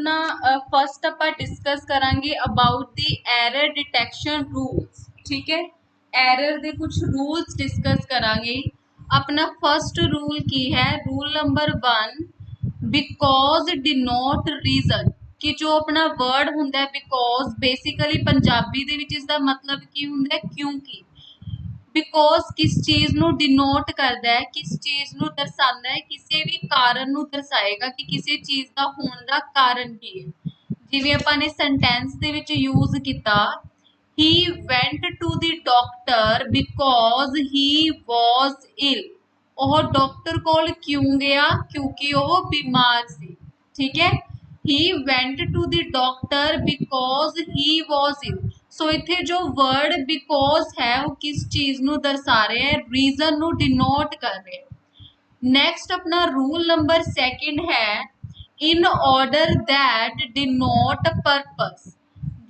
अपना फर्स्ट आप डिस्कस करांगे about the error detection rules. ठीक है, एरर दे कुछ रूल्स डिस्कस करांगे। अपना फर्स्ट रूल की है rule number 1, because denote reason. कि जो अपना वर्ड हुंदा बिकॉज बेसिकली पंजाबी दे विच इसदा मतलब की हुंदा क्योंकि। बिकॉज किस चीज नू डिनोट करता है, किस चीज नू दर्शाता है, किसी भी कारण नू दर्शाएगा कि किसी चीज का होने का कारण की है। जिवें आपां ने सेंटेंस दे विच यूज किया, he went to the doctor because he was ill. वह डॉक्टर कोल क्यों गया, क्योंकि वह बीमार सी। ठीक है, he went to the doctor because he was ill. So इत्थे जो वर्ड बिकॉज है वो किस चीज नू दर्शा रहे हैं, रीजन नू डिनोट कर रहे हैं। नेक्स्ट अपना रूल नंबर 2 है in order that denote purpose.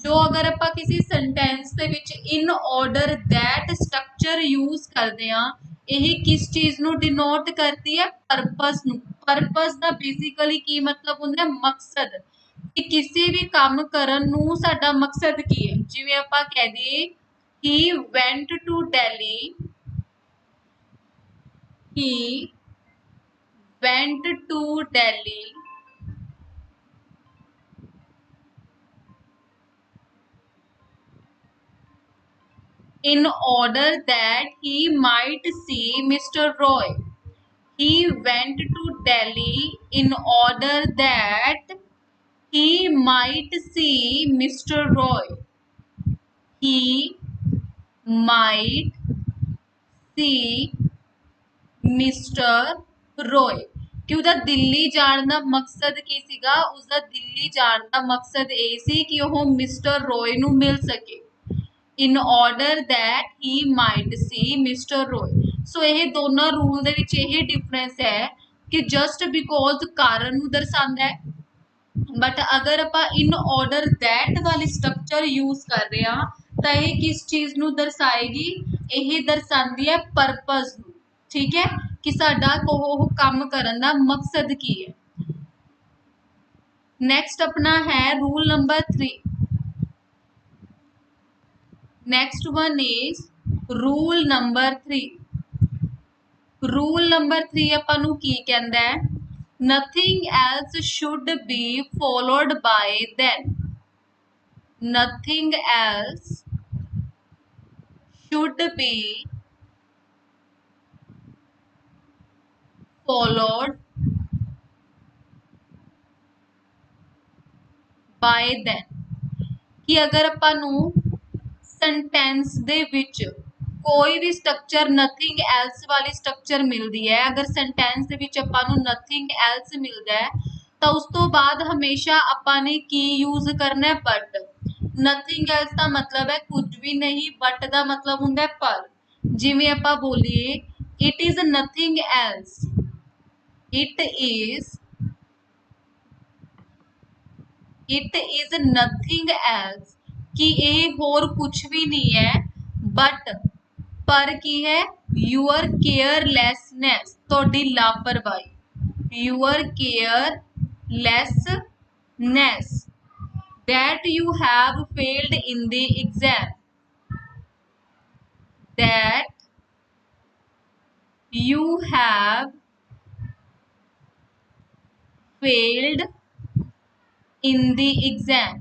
जो अगर आप किसी sentence they which in order that structure use करते हैं, यही किस चीज नू डिनोट करती है, पर्पस नू। पर्पस दा बेसिकली की मतलब हुंदा मकसद, कि किसी भी काम करन नू साडा मकसद की है। जिवें आपां कह दईए he went to Delhi, he went to Delhi in order that he might see Mr. Roy. He went to Delhi in order that he might see Mr. Roy. He might see Mr. Roy. कि ਉਹਦਾ ਦਿੱਲੀ ਜਾਣ ਦਾ ਮਕਸਦ ਕੀ ਸੀਗਾ, ਉਸਦਾ ਦਿੱਲੀ ਜਾਣ ਦਾ ਮਕਸਦ ਇਹ ਸੀ ਕਿ ਉਹ ਮਿਸਟਰ ਰੋਏ ਨੂੰ ਮਿਲ ਸਕੇ। in order that he might see Mr. Roy. So ਇਹ ਦੋਨਾਂ ਰੂਲ ਦੇ ਵਿੱਚ ਇਹ ਡਿਫਰੈਂਸ ਹੈ ਕਿ just because ਕਾਰਨ ਨੂੰ ਦਰਸਾਉਂਦਾ ਹੈ, ਬਟ ਅਗਰ ਆਪਾਂ in order that ਵਾਲੀ ਸਟਰਕਚਰ ਯੂਜ਼ ਕਰ ਰਹੇ ਹਾਂ ਤਾਂ ਇਹ ਕਿਸ ਚੀਜ਼ ਨੂੰ ਦਰਸਾਏਗੀ, ਇਹ ਦਰਸਾਉਂਦੀ ਹੈ ਪਰਪਸ ਨੂੰ। ਠੀਕ ਹੈ, ਕਿ ਸਾਡਾ ਉਹ ਕੰਮ ਕਰਨ ਦਾ ਮਕਸਦ ਕੀ ਹੈ। ਨੈਕਸਟ ਆਪਣਾ ਹੈ rule number 3। Next one is rule number 3. Rule number 3 ਆਪਾਂ ਨੂੰ ਕੀ ਕਹਿੰਦਾ ਹੈ, nothing else should be followed by then. Nothing else should be followed by then. कि अगर ਆਪਾਂ ਨੂੰ सेंटेंस दे विच कोई भी स्ट्रक्चर नथिंग एल्स वाली स्ट्रक्चर मिलती है, अगर सेंटेंस दे विच आपां नूं नथिंग एल्स मिलता है तो उस तो बाद हमेशा आपां ने की यूज करना है, बट। नथिंग एल्स का मतलब है कुछ भी नहीं, बट का मतलब हुंदा है पर। जिवें आपां बोलीए it is nothing else, it is nothing else, कि ये होर कुछ भी नहीं है, बट पर की है यूअर केयरलैसनेस, तोड़ी लापरवाही, your carelessness, that you have failed in the exam, that you have failed in the exam.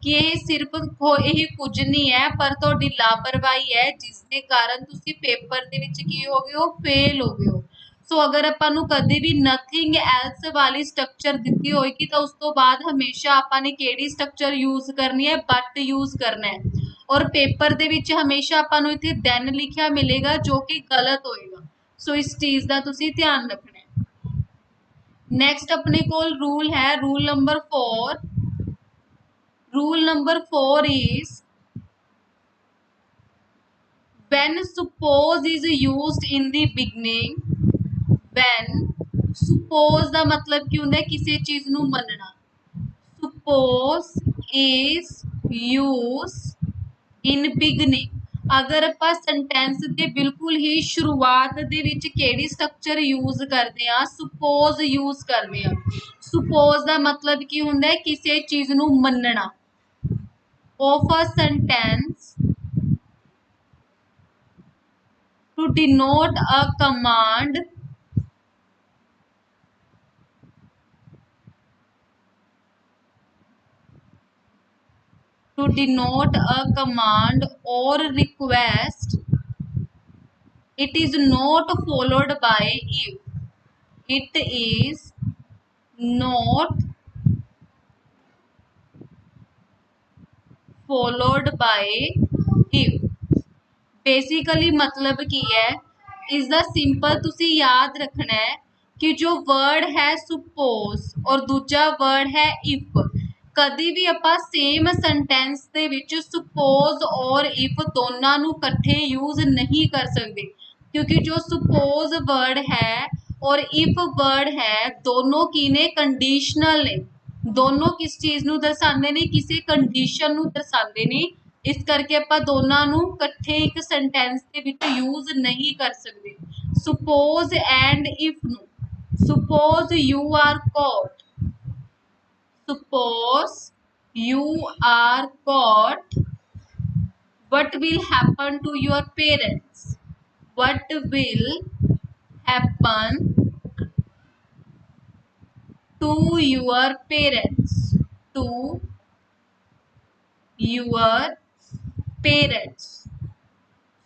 कि ये सिर्फ यही कुछ नहीं है, पर थोड़ी लापरवाही है जिसके कारण तुसी पेपर दे विच की हो गए हो, फेल हो गए हो। सो अगर आपां नूं कदे भी नथिंग एल्स वाली स्ट्रक्चर दिती होएगी तो उस तो बाद हमेशा आपां ने केड़ी स्ट्रक्चर यूज करनी है, बट यूज करना है। और पेपर दे विच हमेशा आपां नूं इत्थे देन लिखिया मिलेगा जो कि गलत होएगा। सो इस चीज का तुसी ध्यान रखना है। नैक्सट अपने कोल रूल है rule number 4। Rule number 4 is when suppose is used in the beginning, when suppose का मतलब की होंदा है किसी चीज नू मनना, suppose is used in beginning। अगर आप सेंटेंस के बिल्कुल ही शुरुआत दे विच केड़ी स्ट्रक्चर यूज करते हैं, suppose यूज करते हैं। ਸੁਪੋਜ਼ ਦਾ ਮਤਲਬ ਕੀ ਹੁੰਦਾ ਹੈ, ਕਿਸੇ ਚੀਜ਼ ਨੂੰ ਮੰਨਣਾ। of a sentence to denote a command or request, it is not followed by if. It is not followed by if। Basically मतलब की है, इसका सिंपल तुसी याद रखना है कि जो वर्ड है सुपोज और दूजा वर्ड है इफ, कभी भी ਆਪਾਂ सेम सेंटेंस ਦੇ ਵਿੱਚ सुपोज और इफ ਦੋਨਾਂ ਨੂੰ ਇਕੱਠੇ यूज नहीं कर सकते, क्योंकि जो सुपोज वर्ड है और इफ वर्ड है दोनों की ने कंडीशनल ने, दोनों किस चीज ਨੂੰ ਦਰਸਾਉਂਦੇ ਨੇ, ਕਿਸੇ ਕੰਡੀਸ਼ਨ ਨੂੰ ਦਰਸਾਉਂਦੇ ਨੇ। ਇਸ ਕਰਕੇ ਆਪਾਂ ਦੋਨਾਂ ਨੂੰ ਇਕੱਠੇ ਇੱਕ ਸੈਂਟੈਂਸ ਦੇ ਵਿੱਚ ਯੂਜ਼ ਨਹੀਂ ਕਰ ਸਕਦੇ। ਸੁਪੋਜ਼ ਐਂਡ ਇਫ ਨੂੰ, suppose you are caught, suppose you are caught, what will happen to your parents? What will happen to your parents? To your parents।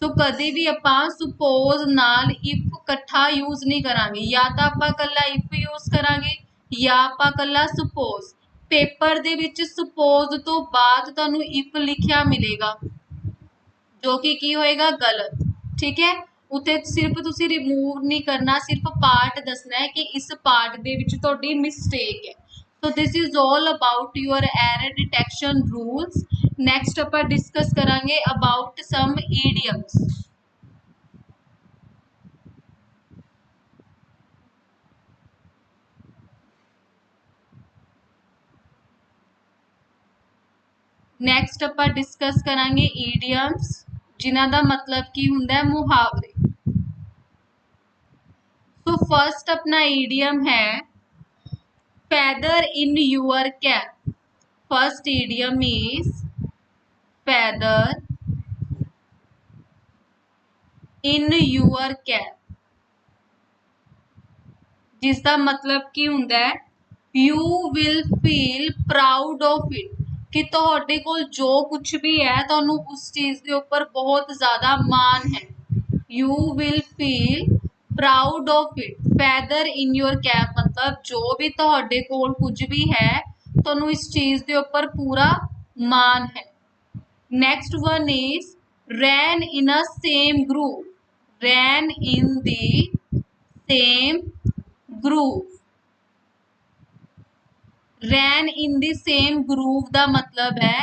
तो कभी भी ਆਪਾਂ suppose ਨਾਲ if ਇਕੱਠਾ यूज नहीं करांगे, या तो ਆਪਾਂ ਕੱਲਾ if यूज करांगे या ਆਪਾਂ ਕੱਲਾ suppose। पेपर ਦੇ ਵਿੱਚ suppose ਤੋਂ ਬਾਅਦ ਤੁਹਾਨੂੰ if ਲਿਖਿਆ ਮਿਲੇਗਾ, जो कि ਕੀ ਹੋਏਗਾ गलत। ठीक है, ਉੱਥੇ सिर्फ ਤੁਸੀਂ रिमूव नहीं करना, सिर्फ पार्ट दसना है कि इस पार्ट ਦੇ ਵਿੱਚ ਤੁਹਾਡੀ मिस्टेक है। So this is all about your error detection rules। Next ਆਪਾਂ डिस्कस करांगे about some idioms। नेक्स्ट ਆਪਾਂ डिस्कस करांगे idioms, जिन्हां दा मतलब की हुंदा है मुहावरे। तो फर्स्ट अपना idiom है feather in your cap। First idiom is feather in your cap, जिसका मतलब की हुंदा है you will feel proud of it, कि तुहाडे कोल जो कुछ भी है तुहानू उस चीज के ऊपर बहुत ज्यादा मान है। you will feel proud of it। feather in your cap मतलब जो भी तुहाडे कोल कुछ भी है तुहानू इस चीज के ऊपर पूरा मान है। Next one is ran in a same groove। ran in the same groove। ran in the same groove ਦਾ मतलब है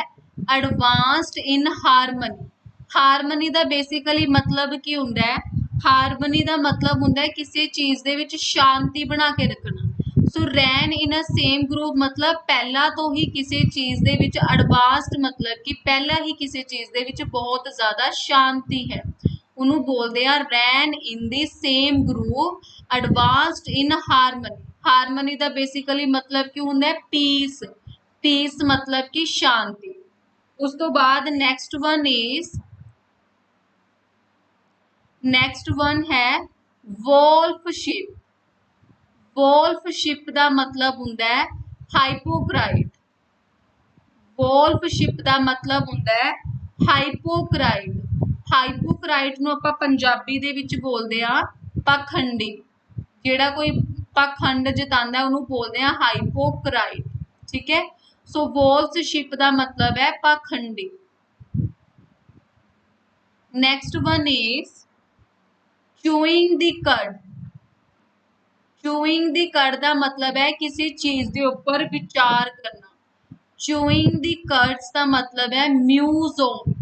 advanced in harmony। Harmony the basically ਮਤਲਬ ਕੀ ਹੁੰਦਾ ਹੈ, ਹਾਰਮਨੀ ਦਾ ਮਤਲਬ ਹੁੰਦਾ ਹੈ ਕਿਸੇ ਚੀਜ਼ ਦੇ ਵਿੱਚ ਸ਼ਾਂਤੀ ਬਣਾ ਕੇ ਰੱਖਣਾ। ਸੋ ਰੈਨ ਇਨ ਅ ਸੇਮ ਗਰੂਪ मतलब ਪਹਿਲਾਂ ਤੋਂ ਹੀ ਕਿਸੇ ਚੀਜ਼ ਦੇ ਵਿੱਚ ਐਡਵਾਂਸਡ मतलब ਕਿ ਪਹਿਲਾਂ ਹੀ ਕਿਸੇ ਚੀਜ਼ ਦੇ ਵਿੱਚ ਬਹੁਤ ਜ਼ਿਆਦਾ ਸ਼ਾਂਤੀ ਹੈ, ਉਹਨੂੰ ਬੋਲਦੇ ਆ ਰੈਨ ਇਨ ਦੀ ਸੇਮ ਗਰੂਪ ਐਡਵਾਂਸਡ ਇਨ ਹਾਰਮਨੀ। ਹਾਰਮਨੀ ਦਾ ਬੇਸਿਕਲੀ मतलब ਕੀ ਹੁੰਦਾ ਹੈ ਪੀਸ। ਪੀਸ मतलब ਕਿ ਸ਼ਾਂਤੀ। ਉਸ ਤੋਂ ਬਾਅਦ ਨੈਕਸਟ वन है वोल्फशिप। वोल्फशिप का मतलब हुंदा है हाइपोक्राइट। वोल्फशिप का मतलब हुंदा है हाइपोक्राइट। हाइपोक्राइट नूं आपां पंजाबी दे विच बोलदे आ पाखंडी। जिहड़ा कोई पाखंड जतांदा है उहनूं बोलदे आ हाइपोक्राइट। ठीक है, सो वोल्फशिप का मतलब है पाखंडी। Next one is chewing the कड। चूइंग द कड का मतलब है किसी चीज के ऊपर विचार करना। चूइंग द कड्स का मतलब है म्यूज ऑन।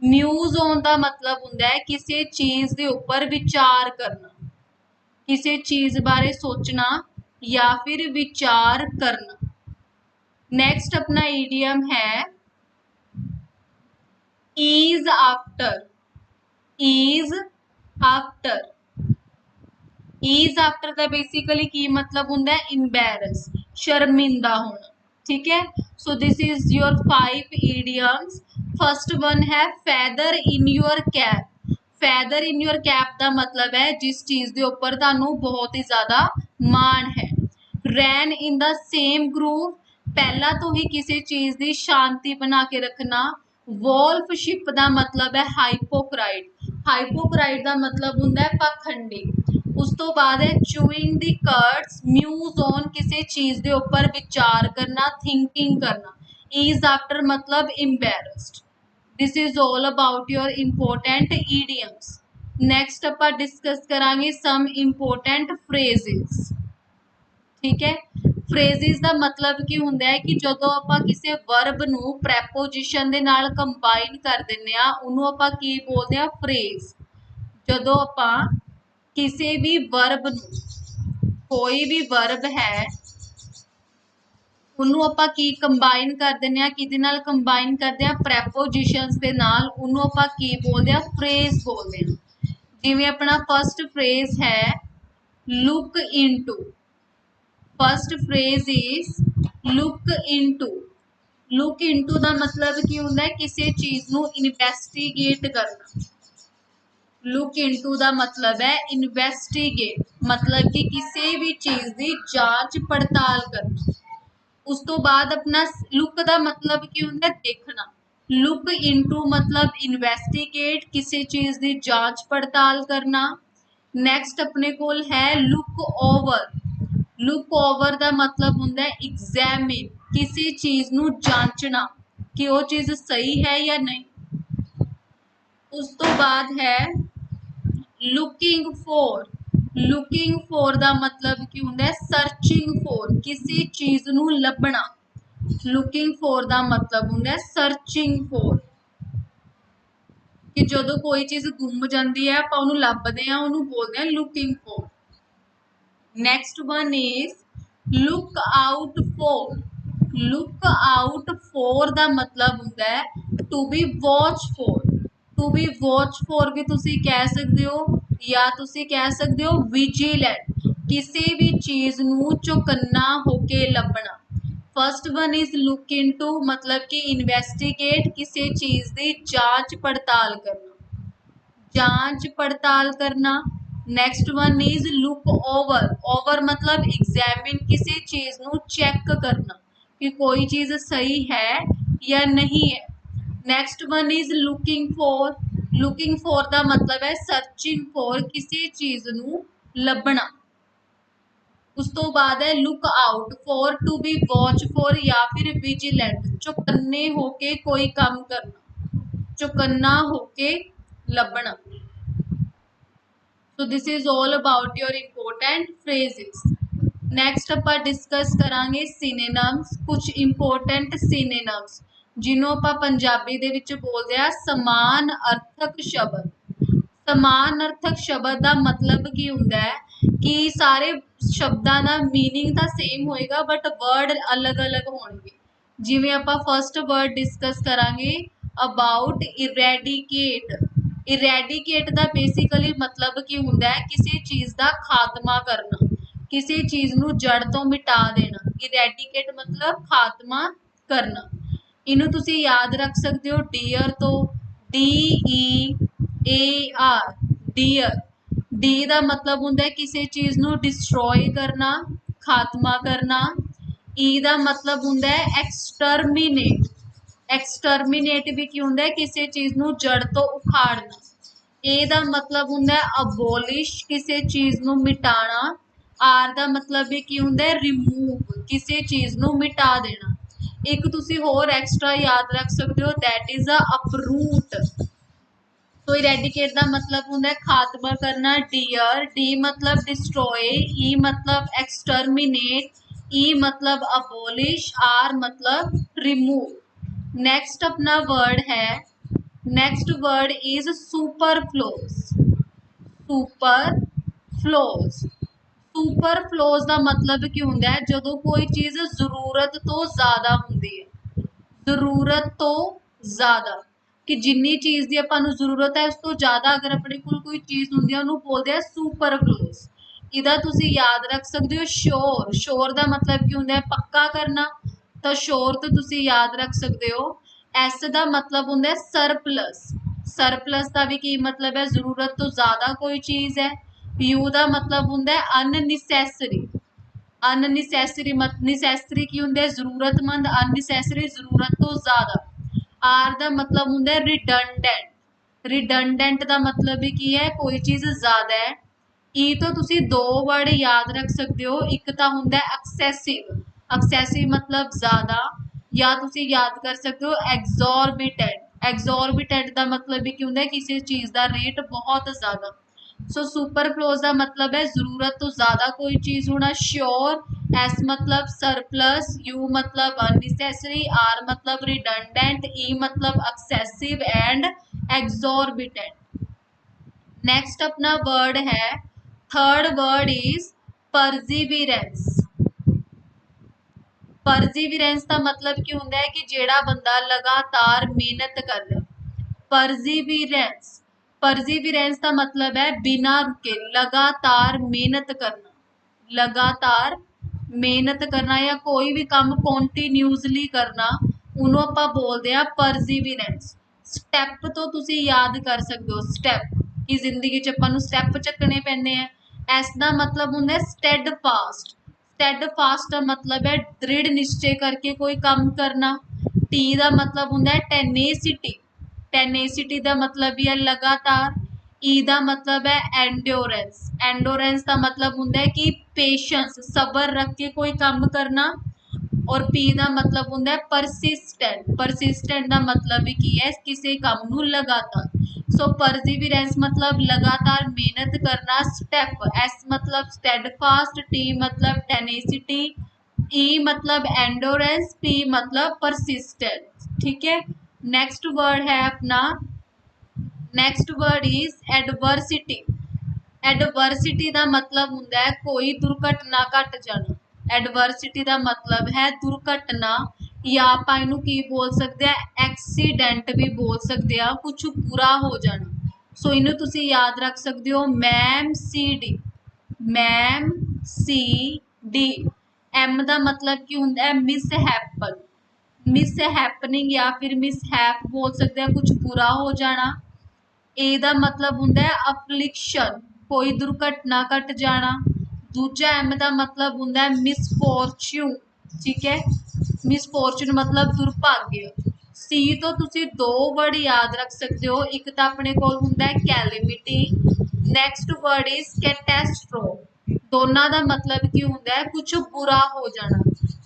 म्यूज ऑन का मतलब होता है किसी चीज के ऊपर विचार करना, किसी चीज बारे सोचना या फिर विचार करना। नेक्स्ट अपना इडियम है ease after. Ease after. Ease after का बेसिकली की मतलब होंदा है इंबैरस, शर्मिंदा होना। ठीक है, so this is your 5 idioms. First one है feather in your cap. Feather in your cap का मतलब है जिस चीज के उपर तुहानू बहुत ही ज्यादा माण है। रैन इन द सेम ग्रूव, पहला तो ही किसी चीज की शांति बना के रखना। वॉल्फशिप का मतलब है हाइपोक्राइट। हाइपोक्राइट का मतलब होंदा है पाखंडी। उस तो बाद है chewing the curds, muse on किसी चीज के ऊपर विचार करना, थिंकिंग करना। इज आफ्टर मतलब embarrassed. This is all about your important idioms. Next ਆਪਾਂ डिस्कस करांगे सम इंपोर्टेंट फ्रेजेस। ठीक है, फ्रेजेस का मतलब की होंदा है कि ਜਦੋਂ ਆਪਾਂ ਕਿਸੇ वर्ब ਨੂੰ ਪ੍ਰੈਪੋਜੀਸ਼ਨ ਦੇ ਨਾਲ ਕੰਬਾਈਨ ਕਰ ਦਿੰਨੇ ਆ ਉਹਨੂੰ ਆਪਾਂ ਕੀ ਬੋਲਦੇ ਆ फ्रेज। ਜਦੋਂ ਆਪਾਂ ਕਿਸੇ ਵੀ वर्ब ਨੂੰ, कोई भी वर्ब है ਉਹਨੂੰ ਆਪਾਂ ਕੀ ਕੰਬਾਈਨ ਕਰ ਦਿੰਨੇ ਆ, ਕਿਹਦੇ ਨਾਲ ਕੰਬਾਈਨ ਕਰਦੇ ਆ ਪ੍ਰੈਪੋਜੀਸ਼ਨਸ ਦੇ ਨਾਲ, ਉਹਨੂੰ ਆਪਾਂ ਕੀ ਬੋਲਦੇ ਆ फ्रेज ਬੋਲਦੇ ਆ। ਜਿਵੇਂ ਆਪਣਾ फर्स्ट फ्रेज है look into. First phrase is look into. Look into का मतलब की होंदा है किसी चीज नू इन्वेस्टिगेट करना। लुक इनटू का मतलब है इन्वेस्टिगेट, मतलब कि किसी भी चीज की जांच पड़ताल करना। उस तो बाद अपना लुक का मतलब की होंदा है देखना। लुक इनटू मतलब इन्वेस्टिगेट, किसी चीज की जांच पड़ताल करना। नैक्सट अपने कोल है लुक ओवर। लुक ओवर का मतलब होंदा है एग्जैमिन, किसी चीज नू जांचना कि वो चीज सही है या नहीं। उस तो बाद है लुकिंग फॉर। लुकिंग फॉर का मतलब की होंदा है सर्चिंग फॉर, किसी चीज नू लभना। लुकिंग फॉर का मतलब होंदा है सर्चिंग फॉर, कि जदों कोई चीज गुम जाती है आपां उहनूं लभदे आ उहनूं बोलदे आ looking for. Next one is look out for. Look out for का मतलब होंदा है to be watch for. To be watch for भी तुसी कह सकते हो या तुसी कह सकते हो विजिलेंट, किसी भी चीज नू चौकन्ना होके लभना। First one is look into मतलब कि इन्वेस्टिगेट, किसी चीज की जांच पड़ताल करना, जांच पड़ताल करना। Next one is look over. Over मतलब एग्जैमिन, किसी चीज नू चेक करना कि कोई चीज सही है या नहीं है। Next one is looking for. Looking for का मतलब है सर्चिंग फॉर, किसी चीज नू लभना। उस तो बाद है look out for, to be watch for या फिर विजिलेंट, चौकन्ने होके कोई काम करना, चौकन्ना होके लभना। So this is all about your important phrases. Next ਆਪਾਂ डिस्कस करांगे synonyms, कुछ important synonyms जिन्हों ਆਪਾਂ पंजाबी ਦੇ ਵਿੱਚ बोलते हैं समान अर्थक शब्द। समान अर्थक शब्द का मतलब की होंदा है कि सारे शब्दां का मीनिंग तो सेम होएगा बट वर्ड अलग अलग होंगे। जिवें आपां फर्स्ट वर्ड डिस्कस करांगे अबाउट इरेडिकेट। इरेडिकेट का बेसिकली मतलब की होंदा है किसी चीज़ का खात्मा करना, किसी चीज़ नू जड़ तो मिटा देना। इरेडिकेट मतलब खात्मा करना। इनू तुसी याद रख सकते हो डियर तो, DEAR, डियर। डी का मतलब होंदा है किसी चीज़ नू डिस्ट्रॉय करना, खात्मा करना। ई का मतलब होंदा है एक्सटर्मीनेट। एक्सटर्मीनेट भी की होंदा है किसी चीज़ नू जड़ तो उखाड़ना। ए का मतलब होंदा है अबोलिश, किसी चीज़ नू मिटाना। आर का मतलब भी की होंदा है रिमूव, किसी चीज़ नू मिटा देना। एक तुसी होर एक्स्ट्रा याद रख सकते हो दैट इज अ अपरूट। तो इरेडिकेट का मतलब होंदा है खात्मा करना। डियर, डी मतलब डिस्ट्रॉय, ई मतलब एक्सटर्मिनेट, ई मतलब अबोलिश, आर मतलब रिमूव। नेक्स्ट अपना वर्ड है, नेक्स्ट वर्ड इज सुपरफ्लोज। सुपरफ्लोज। सुपरफ्लोज का मतलब की होंदा है जदों कोई चीज़ जरूरत तो ज़्यादा होंदी है, जरूरत तो ज़्यादा, कि जिन्नी चीज़ की आपां नूं जरूरत है उस तो ज़्यादा अगर अपने कोल कोई चीज़ होंदी है उन्होंने बोलते हैं सुपरफ्लोज। ਇਹਦਾ ਤੁਸੀਂ ਯਾਦ ਰੱਖ ਸਕਦੇ ਹੋ ਸ਼ੋਰ। ਸ਼ੋਰ ਦਾ ਮਤਲਬ ਕੀ ਹੁੰਦਾ ਹੈ? ਪੱਕਾ ਕਰਨਾ। ਤਾਂ ਸ਼ੋਰ ਤੋਂ ਤੁਸੀਂ ਯਾਦ ਰੱਖ ਸਕਦੇ ਹੋ। ਐਸ ਦਾ ਮਤਲਬ ਹੁੰਦਾ ਹੈ ਸਰਪਲਸ। ਸਰਪਲਸ ਦਾ ਵੀ ਕੀ ਮਤਲਬ ਹੈ? ਜ਼ਰੂਰਤ ਤੋਂ ਜ਼ਿਆਦਾ ਕੋਈ ਚੀਜ਼ ਹੈ। ਯੂ ਦਾ ਮਤਲਬ ਹੁੰਦਾ ਹੈ ਅਨਨੈਸੈਸਰੀ। ਅਨਨੈਸੈਸਰੀ ਨੈਸੈਸਰੀ ਕੀ ਹੁੰਦਾ ਹੈ? ਜ਼ਰੂਰਤਮੰਦ। ਅਨਨੈਸੈਸਰੀ ਜ਼ਰੂਰਤ ਤੋਂ ਜ਼ਿਆਦਾ। ਆਰ ਦਾ ਮਤਲਬ ਹੁੰਦਾ ਹੈ ਰਿਡੰਡੈਂਟ। ਰਿਡੰਡੈਂਟ ਦਾ ਮਤਲਬ ਵੀ ਕੀ ਹੈ? ਕੋਈ ਚੀਜ਼ ਜ਼ਿਆਦਾ ਹੈ। ਈ ਤੋਂ ਤੁਸੀਂ ਦੋ ਵਰਡ ਯਾਦ ਰੱਖ ਸਕਦੇ ਹੋ। ਇੱਕ ਤਾਂ ਹੁੰਦਾ ਹੈ ਐਕਸੈਸਿਵ। ਐਕਸੈਸਿਵ ਮਤਲਬ ਜ਼ਿਆਦਾ। ਜਾਂ ਤੁਸੀਂ ਯਾਦ ਕਰ ਸਕਦੇ ਹੋ ਐਗਜ਼ੋਰਬਿਟੈਂਟ। ਐਗਜ਼ੋਰਬਿਟੈਂਟ ਦਾ ਮਤਲਬ ਵੀ ਕੀ ਹੁੰਦਾ ਹੈ? ਕਿਸੇ ਚੀਜ਼ ਦਾ ਰੇਟ ਬਹੁਤ ਜ਼ਿਆਦਾ। ਸੋ ਸੁਪਰਫਲੋਸ ਦਾ ਮਤਲਬ ਹੈ ਜ਼ਰੂਰਤ ਤੋਂ ਜ਼ਿਆਦਾ ਕੋਈ ਚੀਜ਼ ਹੋਣਾ। श्योर। एस मतलब सरप्लस। यू मतलब अननेसेसरी। आर मतलब रिडंडेंट। ई मतलब एक्सेसिव एंड एग्जॉर्बिटेंट। नेक्स्ट अपना वर्ड है, थर्ड वर्ड इज परजीवीरेंस। परजीवीरेंस का मतलब की होंगे है कि जेड़ा बंदा लगातार मेहनत कर ले। परजीवीरेंस। परजीवीरेंस का मतलब है बिना रुके लगातार मेहनत करना। लगातार मेहनत करना या कोई भी काम कॉन्टीन्यूसली करना, ਉਹਨੂੰ ਆਪਾਂ ਬੋਲਦੇ ਆ ਪਰਸੀਵੀਰੈਂਸ। ਸਟੈਪ ਤੋਂ ਤੁਸੀਂ ਯਾਦ ਕਰ ਸਕਦੇ ਹੋ ਸਟੈਪ, ਕਿ ਜ਼ਿੰਦਗੀ 'ਚ ਆਪਾਂ ਨੂੰ ਸਟੈਪ ਚੱਕਣੇ ਪੈਂਦੇ ਆ। ਐਸ ਦਾ ਮਤਲਬ ਹੁੰਦਾ ਸਟੈਡ ਫਾਸਟ। ਸਟੈਡ ਫਾਸਟ ਦਾ ਮਤਲਬ ਹੈ ਦ੍ਰਿੜ ਨਿਸ਼ਚੇ ਕਰਕੇ ਕੋਈ ਕੰਮ ਕਰਨਾ। ਟੀ ਦਾ ਮਤਲਬ ਹੁੰਦਾ ਹੈ ਟੈਨੇਸਿਟੀ। ਟੈਨੇਸਿਟੀ ਦਾ ਮਤਲਬ ਵੀ ਹੈ ਲਗਾਤਾਰ। ਈ ਦਾ ਮਤਲਬ ਹੈ ਐਂਡੋਰੈਂਸ। ਐਂਡੋਰੈਂਸ ਦਾ ਮਤਲਬ ਹੁੰਦਾ ਹੈ ਕਿ ਪੇਸ਼ੈਂਸ, ਸਬਰ ਰੱਖ ਕੇ ਕੋਈ ਕੰਮ ਕਰਨਾ। ਔਰ ਪੀ ਦਾ ਮਤਲਬ ਹੁੰਦਾ ਹੈ ਪਰਸਿਸਟੈਂਟ। ਪਰਸਿਸਟੈਂਟ ਦਾ ਮਤਲਬ ਵੀ ਕੀ ਹੈ? ਕਿਸੇ ਕੰਮ ਨੂੰ ਲਗਾਤਾਰ। ਸੋ ਪਰਸੀਵੀਰੈਂਸ ਮਤਲਬ ਲਗਾਤਾਰ ਮਿਹਨਤ ਕਰਨਾ। ਸਟੈਪ। ਐਸ ਮਤਲਬ ਸਟੈਡਫਾਸਟ। ਟੀ ਮਤਲਬ ਟੈਨੇसिटी। ई मतलब एंडोरेंस। पी मतलब परसिस्टेंस। ठीक है। नेक्स्ट वर्ड है अपना, next word is adversity. Adversity का मतलब होंगे है कोई दुर्घटना घट जाना। एडवर्सिटी का मतलब है दुर्घटना, या आप इनू की बोल सकते हैं एक्सीडेंट भी बोल सकते हैं, कुछ बुरा हो जाना। सो इनू तुसी याद रख सकते हो M C D. M C D. M का मतलब की होंगे है मिस हैपन। मिस हैपनिंग या फिर मिस हैप बोल सकते हैं, कुछ बुरा हो जाना। ए दा मतलब होंगे है अफलिक्शन, कोई दुर्घटना घट जाना। दूजा एम का मतलब होंगे है मिसफॉर्च्यून। ठीक है। मिसफॉर्च्यून मतलब दुर्भाग्य। सी तो तुसी दो वर्ड याद रख सकते हो। एक तो अपने कोल होंगे है calamity. Next word is catastrophe. दोनों का मतलब की होंगे है कुछ बुरा हो जाना।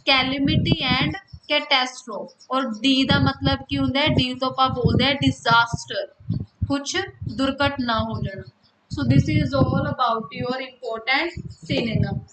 Calamity and catastrophe. और डी का मतलब की होंगे है, डी तो आप बोलते हैं डिजास्टर, कुछ दुर्घटना हो जाना। सो this is all about your important synonyms.